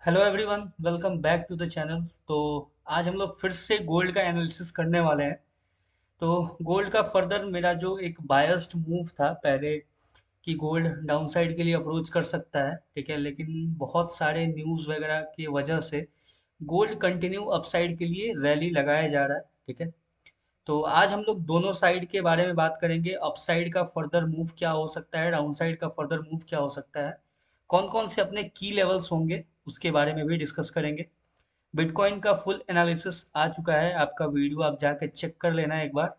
Hello everyone, welcome back to the channel. तो आज हम लोग फिर से गोल्ड का एनालिसिस करने वाले हैं। तो गोल्ड का फर्दर मेरा जो एक बायस्ड मूव था पहले कि गोल्ड डाउनसाइड के लिए अप्रोच कर सकता है, ठीक है, लेकिन बहुत सारे न्यूज़ वगैरह की वजह से गोल्ड कंटिन्यू अपसाइड के लिए रैली लगाया जा रहा है, ठीक है। तो आज हम लोग दोनों साइड के बारे में बात करेंगे। अपसाइड का फर्दर मूव क्या हो सकता है, डाउनसाइड का फर्दर मूव क्या हो सकता है, कौन कौन से अपने की लेवल्स होंगे, उसके बारे में भी डिस्कस करेंगे। बिटकॉइन का फुल एनालिसिस आ चुका है, आपका वीडियो आप जाके चेक कर लेना एक बार।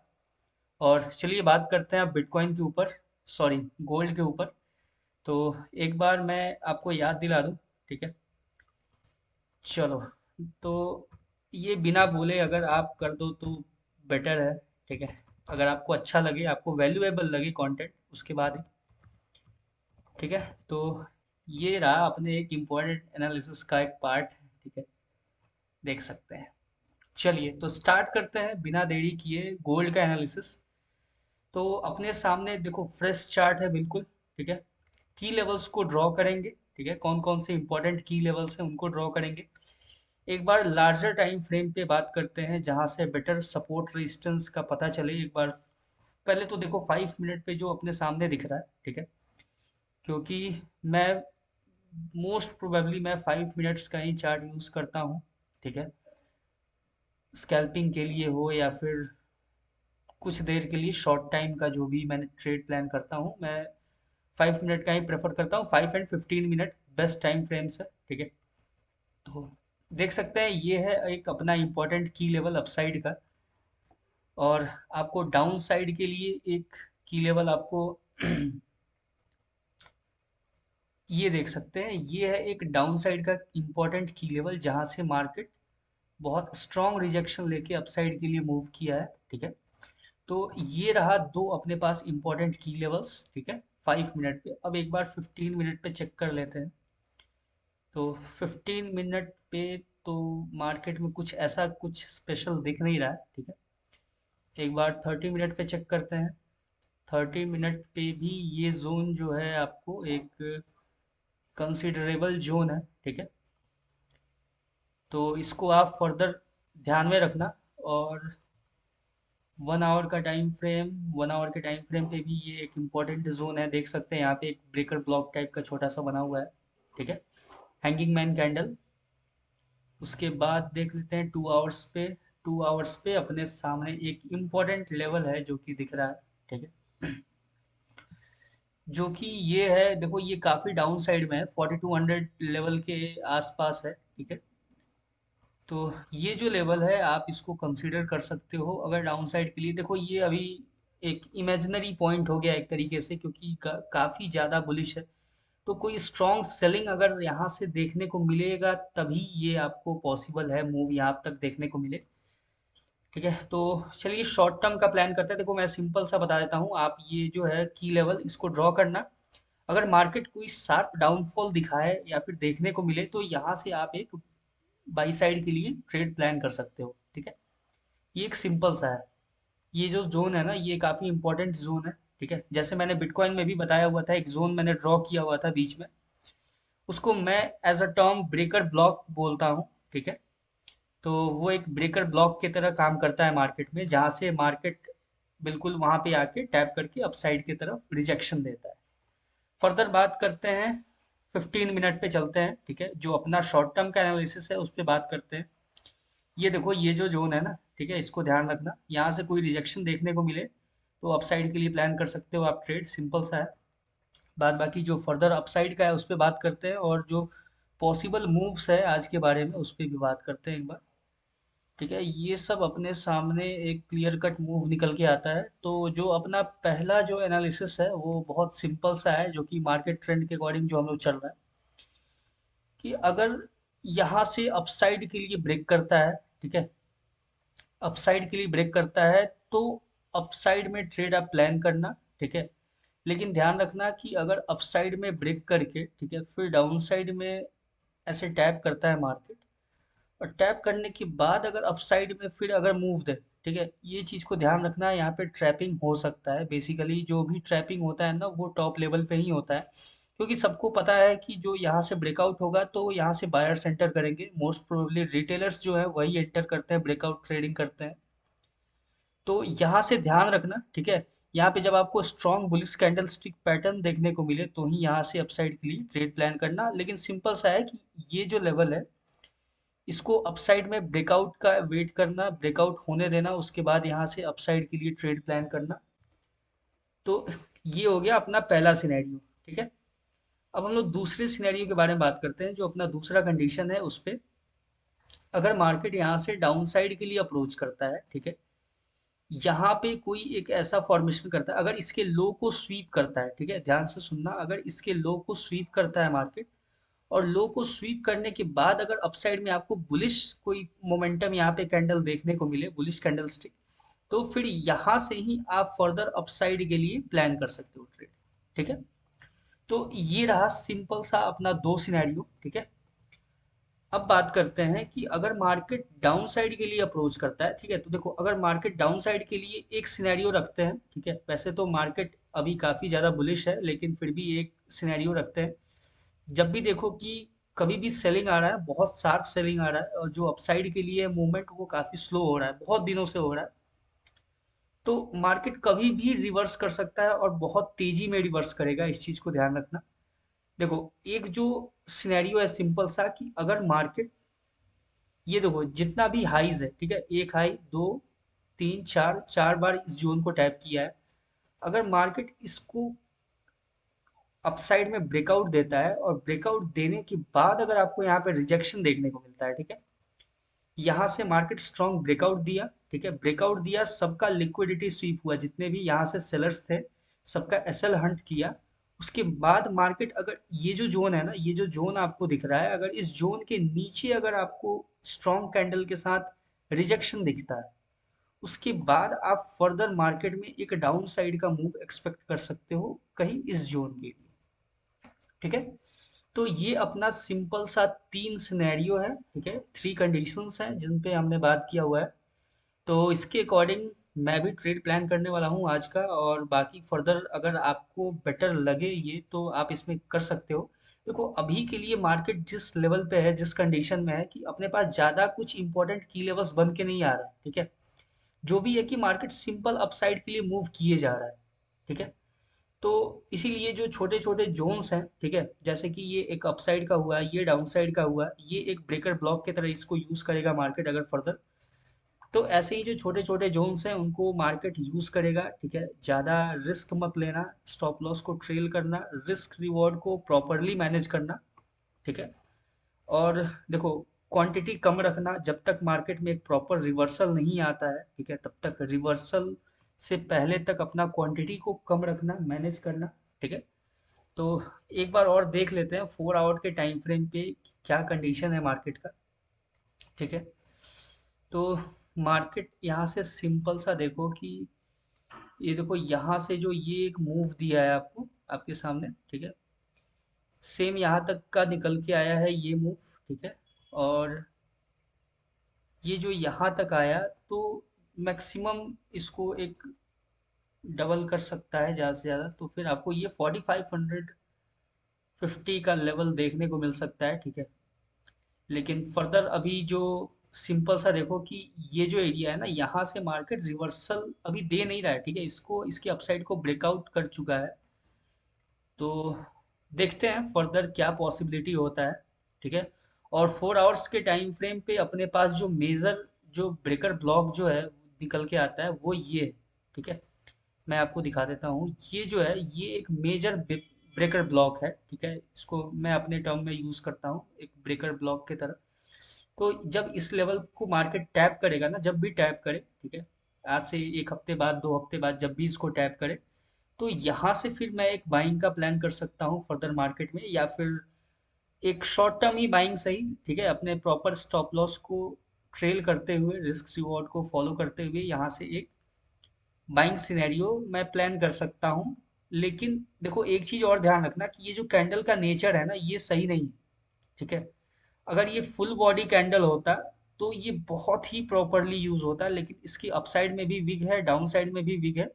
और चलिए बात करते हैं अब बिटकॉइन के ऊपर, सॉरी, गोल्ड के ऊपर। तो एक बार मैं आपको याद दिला दूं, ठीक है। चलो, तो ये बिना बोले अगर आप कर दो तो बेटर है, ठीक है। अगर आपको अच्छा लगे, आपको वैल्यूएबल लगे कंटेंट, उसके बाद ही, ठीक है। तो ये रहा अपने एक इम्पोर्टेंट एनालिसिस का एक पार्ट, ठीक है, देख सकते हैं। चलिए तो स्टार्ट करते हैं बिना देरी किए गोल्ड का एनालिसिस। तो अपने सामने देखो फ्रेश चार्ट है बिल्कुल, ठीक है। की लेवल्स को ड्रॉ करेंगे, ठीक है, कौन कौन से इंपॉर्टेंट की लेवल्स हैं उनको ड्रॉ करेंगे। एक बार लार्जर टाइम फ्रेम पे बात करते हैं जहां से बेटर सपोर्ट रेजिस्टेंस का पता चले। एक बार पहले तो देखो 5 मिनट पे जो अपने सामने दिख रहा है, ठीक है, क्योंकि मैं मोस्ट प्रोबेबली मैं 5 मिनट्स का ही चार्ट यूज करता हूँ, ठीक है। स्कैल्पिंग के लिए हो या फिर कुछ देर के लिए शॉर्ट टाइम का जो भी मैंने ट्रेड प्लान करता हूँ, मैं 5 मिनट का ही प्रेफर करता हूँ। 5 and 15 minute best time frames है, ठीक है। तो देख सकते हैं ये है एक अपना इम्पोर्टेंट की लेवल अपसाइड का। और आपको डाउन साइड के लिए एक की लेवल आपको ये देख सकते हैं, ये है एक डाउन साइड का इम्पोर्टेंट की लेवल जहां से मार्केट बहुत स्ट्रॉन्ग रिजेक्शन लेके अपसाइड के लिए मूव किया है, ठीक है। तो ये रहा दो अपने पास इम्पोर्टेंट की लेवल्स, ठीक है, 5 मिनट पे। अब एक बार 15 मिनट पे चेक कर लेते हैं। तो 15 मिनट पे तो मार्केट में कुछ ऐसा कुछ स्पेशल दिख नहीं रहा है, ठीक है। एक बार 30 मिनट पे चेक करते हैं। 30 मिनट पे भी ये जोन जो है आपको एक कंसिडरेबल जोन है, ठीक है। तो इसको आप फर्दर ध्यान में रखना। और 1 आवर का टाइम फ्रेम, 1 आवर के टाइम फ्रेम पे भी ये एक इम्पोर्टेंट जोन है, देख सकते हैं यहाँ पे एक ब्रेकर ब्लॉक टाइप का छोटा सा बना हुआ है, ठीक है, हैंगिंग मैन कैंडल। उसके बाद देख लेते हैं 2 आवर्स पे। 2 आवर्स पे अपने सामने एक इम्पोर्टेंट लेवल है जो कि दिख रहा है, ठीक है, जो कि ये है, देखो ये काफी डाउन साइड में है, 4200 लेवल के आसपास है, ठीक है। तो ये जो लेवल है आप इसको कंसीडर कर सकते हो अगर डाउन साइड के लिए। देखो ये अभी एक इमेजिनरी पॉइंट हो गया एक तरीके से, क्योंकि काफी ज्यादा बुलिश है। तो कोई स्ट्रॉन्ग सेलिंग अगर यहाँ से देखने को मिलेगा तभी ये आपको पॉसिबल है मूव यहाँ तक देखने को मिले, ठीक है। तो चलिए शॉर्ट टर्म का प्लान करते हैं। देखो मैं सिंपल सा बता देता हूँ, आप ये जो है की लेवल इसको ड्रॉ करना। अगर मार्केट कोई शार्प डाउनफॉल दिखाए या फिर देखने को मिले तो यहाँ से आप एक बाई साइड के लिए ट्रेड प्लान कर सकते हो, ठीक है। ये एक सिंपल सा है। ये जो जोन है ना, ये काफी इंपॉर्टेंट जोन है, ठीक है। जैसे मैंने बिटकॉइन में भी बताया हुआ था, एक जोन मैंने ड्रॉ किया हुआ था बीच में, उसको मैं as a term breaker block बोलता हूँ, ठीक है। तो वो एक ब्रेकर ब्लॉक की तरह काम करता है मार्केट में, जहाँ से मार्केट बिल्कुल वहां पे आके टैप करके अपसाइड की तरफ रिजेक्शन देता है। फर्दर बात करते हैं, 15 मिनट पे चलते हैं, ठीक है, जो अपना शॉर्ट टर्म का एनालिसिस है उस पे बात करते हैं। ये देखो ये जो जोन है ना, ठीक है, इसको ध्यान रखना। यहाँ से कोई रिजेक्शन देखने को मिले तो अपसाइड के लिए प्लान कर सकते हो आप ट्रेड, सिंपल सा है। बाद बाकी जो फर्दर अपसाइड का है उस पर बात करते हैं, और जो पॉसिबल मूव्स है आज के बारे में उस पर भी बात करते हैं एक बार, ठीक है। ये सब अपने सामने एक क्लियर कट मूव निकल के आता है। तो जो अपना पहला जो एनालिसिस है वो बहुत सिंपल सा है, जो कि मार्केट ट्रेंड के अकॉर्डिंग जो हम लोग चल रहा है, कि अगर यहाँ से अपसाइड के लिए ब्रेक करता है, ठीक है, अपसाइड के लिए ब्रेक करता है तो अपसाइड में ट्रेड आप प्लान करना, ठीक है। लेकिन ध्यान रखना कि अगर अपसाइड में ब्रेक करके, ठीक है, फिर डाउन साइड में ऐसे टैप करता है मार्केट, और टैप करने के बाद अगर अपसाइड में फिर अगर मूव दे, ठीक है, ये चीज को ध्यान रखना है। यहाँ पे ट्रैपिंग हो सकता है, बेसिकली जो भी ट्रैपिंग होता है ना वो टॉप लेवल पे ही होता है, क्योंकि सबको पता है कि जो यहाँ से ब्रेकआउट होगा तो यहाँ से बायर्स एंटर करेंगे, मोस्ट प्रोबेबली रिटेलर्स जो है वही एंटर करते हैं, ब्रेकआउट ट्रेडिंग करते हैं। तो यहाँ से ध्यान रखना, ठीक है। यहाँ पे जब आपको strong bullish candle stick pattern देखने को मिले तो ही यहाँ से अपसाइड के लिए ट्रेड प्लान करना। लेकिन सिंपल सा है कि ये जो लेवल है इसको अपसाइड में ब्रेकआउट का वेट करना, ब्रेकआउट होने देना, उसके बाद यहाँ से अपसाइड के लिए ट्रेड प्लान करना। तो ये हो गया अपना पहला सिनेरियो, ठीक है। अब हम लोग दूसरे सिनेरियो के बारे में बात करते हैं। जो अपना दूसरा कंडीशन है उस पे अगर मार्केट यहाँ से डाउन साइड के लिए अप्रोच करता है, ठीक है, यहाँ पे कोई एक ऐसा फॉर्मेशन करता है, अगर इसके लो को स्वीप करता है, ठीक है, ध्यान से सुनना, अगर इसके लो को स्वीप करता है मार्केट और लो को स्वीप करने के बाद अगर अपसाइड में आपको बुलिश कोई मोमेंटम यहाँ पे कैंडल देखने को मिले, बुलिश कैंडल स्टिक, तो फिर यहाँ से ही आप फर्दर अपसाइड के लिए प्लान कर सकते हो ट्रेड, ठीक है। तो ये रहा सिंपल सा अपना दो सिनेरियो, ठीक है। अब बात करते हैं कि अगर मार्केट डाउन साइड के लिए अप्रोच करता है, ठीक है, तो देखो अगर मार्केट डाउन साइड के लिए एक सिनेरियो रखते हैं, ठीक है, वैसे तो मार्केट अभी काफी ज्यादा बुलिश है लेकिन फिर भी एक सिनेरियो रखते हैं। जब भी देखो कि कभी भी सेलिंग आ रहा है, बहुत शार्प सेलिंग आ रहा है और जो अपसाइड के लिए मूवमेंट वो काफी स्लो हो रहा है, बहुत दिनों से हो रहा है, तो मार्केट कभी भी रिवर्स कर सकता है और बहुत तेजी में रिवर्स करेगा, इस चीज को ध्यान रखना। देखो एक जो सिनेरियो है सिंपल सा कि अगर मार्केट ये देखो जितना भी हाईज है, ठीक है, एक हाई, दो, तीन, चार, चार बार इस जोन को टैप किया है, अगर मार्केट इसको अपसाइड में ब्रेकआउट देता है और ब्रेकआउट देने के बाद अगर आपको यहाँ पे रिजेक्शन देखने को मिलता है, ठीक है, यहाँ से मार्केट स्ट्रॉन्ग ब्रेकआउट दिया, ठीक है, ब्रेकआउट दिया, सबका लिक्विडिटी स्वीप हुआ, जितने भी यहाँ से सेलर्स थे सबका एसएल हंट किया। उसके बाद मार्केट अगर ये जो जोन है ना, ये जो जोन आपको दिख रहा है, अगर इस जोन के नीचे अगर आपको स्ट्रॉन्ग कैंडल के साथ रिजेक्शन दिखता है, उसके बाद आप फर्दर मार्केट में एक डाउन साइड का मूव एक्सपेक्ट कर सकते हो कहीं इस जोन के लिए, ठीक है। तो ये अपना सिंपल सा तीन सिनेरियो है, ठीक है, थ्री कंडीशंस हैं जिन पे हमने बात किया हुआ है। तो इसके अकॉर्डिंग मैं भी ट्रेड प्लान करने वाला हूँ आज का, और बाकी फर्दर अगर आपको बेटर लगे ये तो आप इसमें कर सकते हो। देखो अभी के लिए मार्केट जिस लेवल पे है, जिस कंडीशन में है कि अपने पास ज़्यादा कुछ इंपॉर्टेंट की लेवल्स बन के नहीं आ रहा है, ठीक है। जो भी है कि मार्केट सिंपल अपसाइड के लिए मूव किए जा रहा है, ठीक है। तो इसीलिए जो छोटे छोटे जोन्स हैं, ठीक है, जैसे कि ये एक अपसाइड का हुआ, ये डाउन साइड का हुआ, ये एक ब्रेकर ब्लॉक की तरह इसको यूज करेगा मार्केट अगर फर्दर। तो ऐसे ही जो छोटे छोटे जोन्स हैं उनको मार्केट यूज करेगा, ठीक है। ज्यादा रिस्क मत लेना, स्टॉप लॉस को ट्रेल करना, रिस्क रिवॉर्ड को प्रॉपरली मैनेज करना, ठीक है। और देखो क्वांटिटी कम रखना, जब तक मार्केट में एक प्रॉपर रिवर्सल नहीं आता है, ठीक है, तब तक रिवर्सल से पहले तक अपना क्वांटिटी को कम रखना, मैनेज करना, ठीक है। तो एक बार और देख लेते हैं 4 आवर के टाइम फ्रेम पे क्या कंडीशन है मार्केट का, ठीक है। तो मार्केट यहाँ से सिंपल सा देखो कि ये देखो यहाँ से जो ये एक मूव दिया है आपको आपके सामने, ठीक है, सेम यहाँ तक का निकल के आया है ये मूव, ठीक है। और ये जो यहाँ तक आया तो मैक्सिमम इसको एक डबल कर सकता है ज़्यादा से ज़्यादा, तो फिर आपको ये 4550 का लेवल देखने को मिल सकता है, ठीक है। लेकिन फर्दर अभी जो सिंपल सा देखो कि ये जो एरिया है ना, यहाँ से मार्केट रिवर्सल अभी दे नहीं रहा है, ठीक है, इसको इसके अपसाइड को ब्रेकआउट कर चुका है। तो देखते हैं फर्दर क्या पॉसिबिलिटी होता है, ठीक है। और 4 आवर्स के टाइम फ्रेम पे अपने पास जो मेजर जो ब्रेकर ब्लॉक जो है निकल के आता है वो ये है, ठीक है। मैं आपको दिखा देता हूँ, ये जो है ये एक मेजर ब्रेकर ब्लॉक है, ठीक है, इसको मैं अपने टर्म में यूज करता हूँ एक ब्रेकर ब्लॉक की तरह। तो जब इस लेवल को मार्केट टैप करेगा ना, जब भी टैप करे, ठीक है, आज से एक हफ्ते बाद, 2 हफ्ते बाद जब भी इसको टैप करे, तो यहाँ से फिर मैं एक बाइंग का प्लान कर सकता हूँ फर्दर मार्केट में, या फिर एक शॉर्ट टर्म ही बाइंग सही, ठीक है, अपने प्रॉपर स्टॉप लॉस को ट्रेल करते हुए, रिस्क रिवॉर्ड को फॉलो करते हुए यहाँ से एक बाइंग सिनेरियो मैं प्लान कर सकता हूँ। लेकिन देखो एक चीज और ध्यान रखना कि ये जो कैंडल का नेचर है ना ये सही नहीं है, ठीक है। अगर ये फुल बॉडी कैंडल होता तो ये बहुत ही प्रॉपरली यूज होता, लेकिन इसकी अपसाइड में भी विग है, डाउन साइड में भी विग है।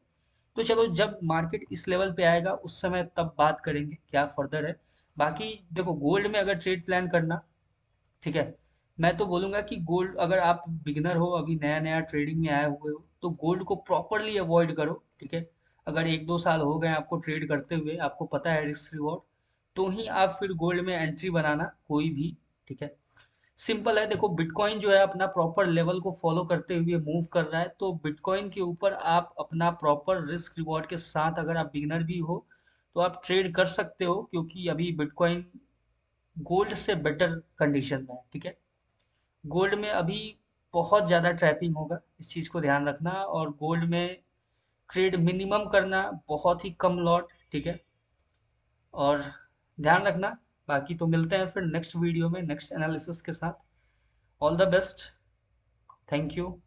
तो चलो जब मार्केट इस लेवल पे आएगा उस समय तब बात करेंगे क्या फर्दर है। बाकी देखो गोल्ड में अगर ट्रेड प्लान करना, ठीक है, मैं तो बोलूंगा कि गोल्ड अगर आप बिगिनर हो, अभी नया नया ट्रेडिंग में आए हुए हो, तो गोल्ड को प्रॉपरली अवॉइड करो, ठीक है। अगर 1-2 साल हो गए आपको ट्रेड करते हुए, आपको पता है रिस्क रिवॉर्ड, तो ही आप फिर गोल्ड में एंट्री बनाना कोई भी, ठीक है। सिंपल है, देखो बिटकॉइन जो है अपना प्रॉपर लेवल को फॉलो करते हुए मूव कर रहा है, तो बिटकॉइन के ऊपर आप अपना प्रॉपर रिस्क रिवॉर्ड के साथ, अगर आप बिगिनर भी हो तो आप ट्रेड कर सकते हो, क्योंकि अभी बिटकॉइन गोल्ड से बेटर कंडीशन में है, ठीक है। गोल्ड में अभी बहुत ज़्यादा ट्रैपिंग होगा, इस चीज़ को ध्यान रखना, और गोल्ड में ट्रेड मिनिमम करना, बहुत ही कम लॉट, ठीक है। और ध्यान रखना। बाकी तो मिलते हैं फिर नेक्स्ट वीडियो में नेक्स्ट एनालिसिस के साथ। All the best. Thank you.